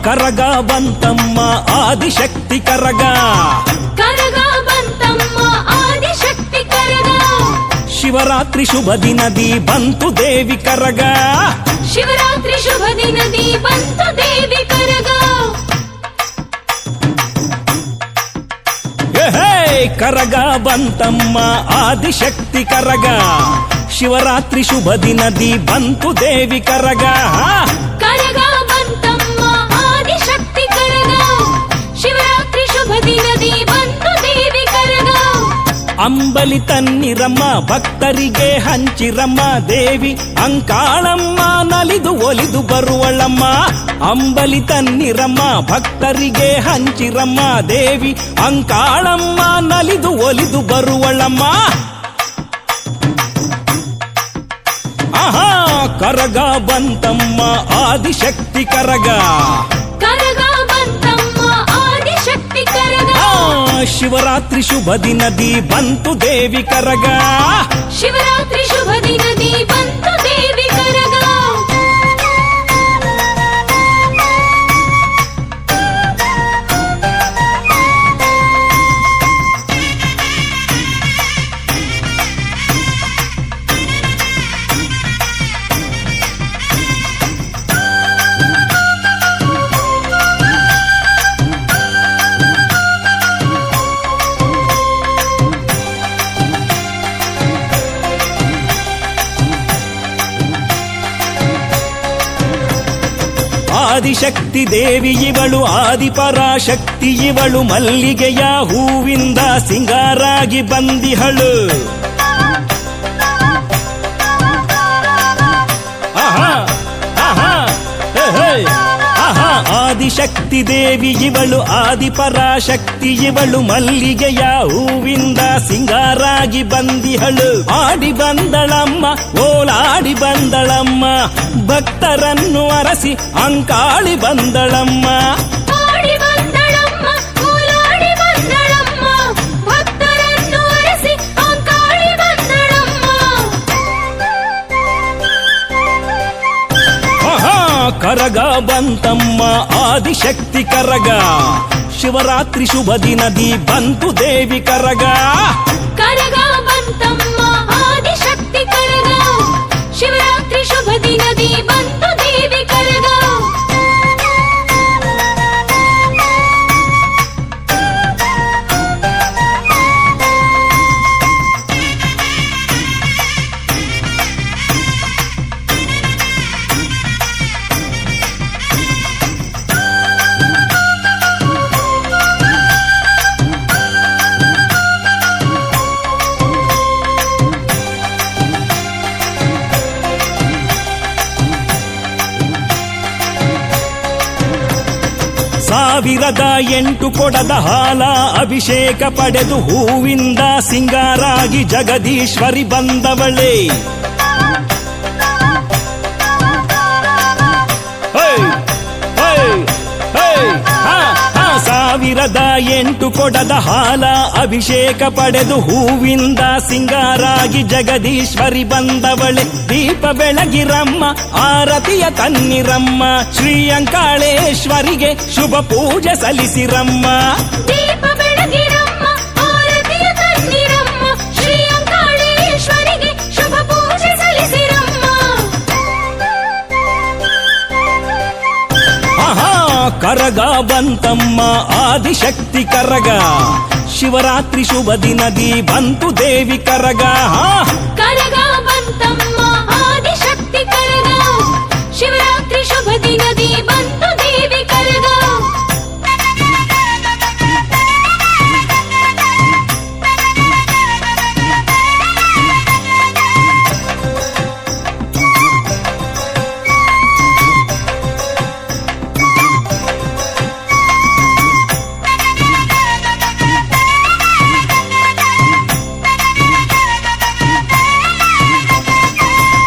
ಕರಗ ಬಂತಮ್ಮ ಆದಿಶಕ್ತಿ ಕರಗ, ಕರಗ ಬಂತಮ್ಮ ಆದಿಶಕ್ತಿ ಕರಗ. ಶಿವರಾತ್ರಿ ಶುಭ ದಿನದಿ ಬಂತು ದೇವಿ ಕರಗ, ಶಿವರಾತ್ರಿ ಶುಭ ದಿನದಿ ಬಂತು ದೇವಿ ಕರಗ. ಕರಗ ಬಂತಮ್ಮ ಆದಿಶಕ್ತಿ ಕರಗ, ಶಿವರಾತ್ರಿ ಶುಭ ದಿನದಿ ಬಂತು ದೇವಿ ಕರಗ. ಕರಗ ಬಂತಮ್ಮ ಆದಿಶಕ್ತಿ ಕರಗ, ಶಿವರಾತ್ರಿ ಶುಭ ದಿನದಿ ಬಂತು ದೇವಿ ಕರಗ. ಅಂಬಲಿ ತನ್ನಿರಮ್ಮ ಭಕ್ತರಿಗೆ ಹಂಚಿರಮ್ಮ ದೇವಿ ಅಂಕಾಳಮ್ಮ ನಲಿದು ಒಲಿದು ಬರುವಳಮ್ಮ. ಅಂಬಲಿ ತನ್ನಿರಮ್ಮ ಭಕ್ತರಿಗೆ ಹಂಚಿರಮ್ಮ ದೇವಿ ಅಂಕಾಳಮ್ಮ ನಲಿದು ಒಲಿದು ಬರುವಳಮ್ಮ. ಆಹಾ ಕರಗ ಬಂತಮ್ಮ ಆದಿಶಕ್ತಿ ಕರಗ, ಕರಗ ಬಂತಮ್ಮ ಆದಿಶಕ್ತಿ ಕರಗ. ಶಿವರಾತ್ರಿ ಶುಭ ದಿನದಿ ಬಂತು ದೇವಿ ಕರಗ, ಶಿವರಾತ್ರಿ ಶುಭ ದಿನದಿ ಬಂತು ದೇವಿ ಕರಗ. ಆದಿಶಕ್ತಿ ದೇವಿ ಇವಳು ಆದಿಪರಾಶಕ್ತಿ ಇವಳು, ಮಲ್ಲಿಗೆಯ ಹೂವಿಂದ ಸಿಂಗಾರಾಗಿ ಬಂದಿಹಳು. ಆಹಾ ಆಹಾ ಆಹಾ ಆದಿಶಕ್ತಿ ದೇವಿ ಇವಳು ಆದಿಪರಾಶಕ್ತಿ ಇವಳು, ಮಲ್ಲಿಗೆಯ ಹೂವಿಂದ ಸಿಂಗಾರಾಗಿ ಬಂದಿಹಳು. ಆಡಿ ಬಂದಳಮ್ಮ ಓಲಾಡಿ ಬಂದಳಮ್ಮ, ಭಕ್ತರನ್ನು ಅರಸಿ ಅಂಕಾಳಿ ಬಂದಳಮ್ಮ. ಆಡಿ ಬಂದಳಮ್ಮ ಓಲಾಡಿ ಬಂದಳಮ್ಮ, ಭಕ್ತರನ್ನು ಅರಸಿ ಅಂಕಾಳಿ ಬಂದಳಮ್ಮ. ಆಹಾ ಕರಗ ಬಂತಮ್ಮ ಆದಿಶಕ್ತಿ ಕರಗ, ಶಿವರಾತ್ರಿ ಶುಭ ದಿನದಿ ಬಂತು ದೇವಿ ಕರಗ. ಕರಗ ಬಂತಮ್ಮ ಆದಿಶಕ್ತಿ ಕರಗ, ಶಿವರಾತ್ರಿ ಶುಭ ದಿನದಿ ಬಂತು ದೇವಿ ಕರಗ. ಸಾವಿರದ 8 ಕೊಡದ ಹಾಲ ಅಭಿಷೇಕ ಪಡೆದು ಹೂವಿಂದ ಸಿಂಗಾರಾಗಿ ಜಗದೀಶ್ವರಿ ಬಂದವಳೇ. ಸಾವಿರದ 8 ಕೊಡದ ಹಾಲ ಅಭಿಷೇಕ ಪಡೆದು ಹೂವಿಂದ ಸಿಂಗಾರಾಗಿ ಜಗದೀಶ್ವರಿ ಬಂದವಳೆ. ದೀಪ ಬೆಳಗಿರಮ್ಮ ಆರತಿಯ ತನ್ನಿರಮ್ಮ, ಶ್ರೀ ಅಂಕಾಳೇಶ್ವರಿಗೆ ಶುಭ ಪೂಜೆ ಸಲ್ಲಿಸಿರಮ್ಮ. ದೀಪ ಬೆಳಗಿರಮ್ಮ ಆರತಿಯ ತನ್ನಿರಮ್ಮ, ಶ್ರೀ ಅಂಕಾಳೇಶ್ವರಿಗೆ ಶುಭ ಪೂಜೆ ಸಲ್ಲಿಸಿರಮ್ಮ. ಆಹಾ ಕರಗ ಬಂತಮ್ಮ ಆದಿಶಕ್ತಿ ಕರಗ, ಶಿವರಾತ್ರಿ ಶುಭ ದಿನದಿ ಬಂತು ದೇವಿ ಕರಗ. ಕರಗ ಬಂತಮ್ಮ ಆದಿಶಕ್ತಿ ಕರಗ, ಶಿವರಾತ್ರಿ ಶುಭ ದಿನದಿ ಬಂತು ದೇವಿ ಕರಗ.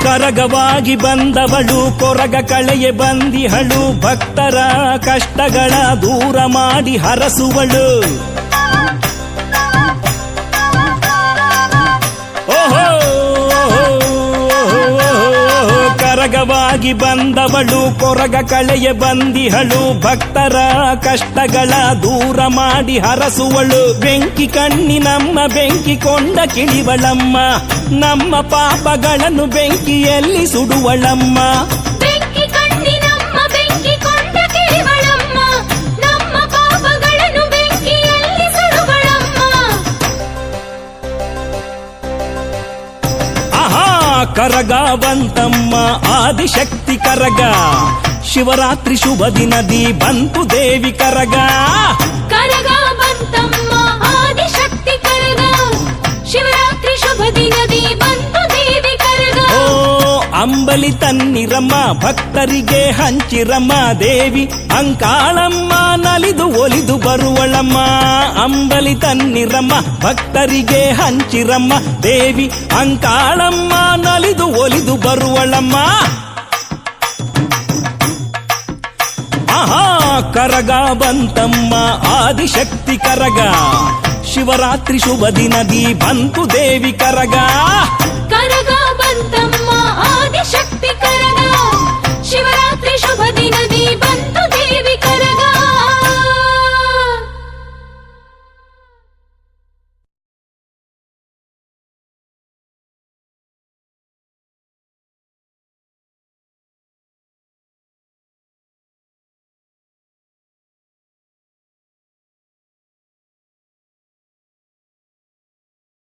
ಕರಗವಾಗಿ ಬಂದವಳು ಕೊರಗ ಕಳೆಯೆ ಬಂದಿಹಳು, ಭಕ್ತರ ಕಷ್ಟಗಳ ದೂರ ಮಾಡಿ ಹರಸುವಳು. ಓಹೋ ಕರಗ ಕರಗವಾಗಿ ಬಂದವಳು ಕೊರಗ ಕಳೆಯ ಬಂದಿಹಳು ಭಕ್ತರ ಕಷ್ಟಗಳ ದೂರ ಮಾಡಿ ಹರಸುವಳು ಬೆಂಕಿ ಕಣ್ಣಿನಮ್ಮ ಬೆಂಕಿ ಕೊಂಡ ಕಿಳಿವಳಮ್ಮ ನಮ್ಮ ಪಾಪಗಳನ್ನು ಬೆಂಕಿಯಲ್ಲಿ ಸುಡುವಳಮ್ಮ ಬೆಂಕಿ ಕಣ್ಣಿನಮ್ಮ ಬೆಂಕಿ ಕೊಂಡ ಕಿರಿವಳಮ್ಮ ನಮ್ಮ ಪಾಪಗಳನ್ನು ಬೆಂಕಿಯಲ್ಲಿ ಸುಡುವಳಮ್ಮ ಆಹಾ ಕರಗ ಬಂತಮ್ಮ ಆದಿಶಕ್ತಿ ಕರಗ ಶಿವರಾತ್ರಿ ಶುಭ ದಿನದಿ ಬಂತು ದೇವಿ ಕರಗ ಕರಗ ಬಂತಮ್ಮ ಆದಿಶಕ್ತಿ ಕರಗ ಶಿವರಾತ್ರಿ ಶುಭ ದಿನದಿ ಬಂತು ದೇವಿ ಕರಗ ಓ ಅಂಬಲಿ ತನ್ನಿರಮ್ಮ ಭಕ್ತರಿಗೆ ಹಂಚಿರಮ್ಮ ದೇವಿ ಅಂಕಾಳಮ್ಮ ನಲಿದು ಒಲಿದು ಬರುವಳಮ್ಮ ಅಂಬಲಿ ತನ್ನಿರಮ್ಮ ಭಕ್ತರಿಗೆ ಹಂಚಿರಮ್ಮ ದೇವಿ ಅಂಕಾಳಮ್ಮ ನಲಿದು ಒಲಿದು ಬರುವಳಮ್ಮ ಆಹಾ ಕರಗ ಬಂತಮ್ಮ ಆದಿಶಕ್ತಿ ಕರಗ ಶಿವರಾತ್ರಿ ಶುಭ ದಿನದಿ ಬಂತು ದೇವಿ ಕರಗ ಕರಗ ಬಂತಮ್ಮ ಆದಿಶಕ್ತಿ ಕರಗ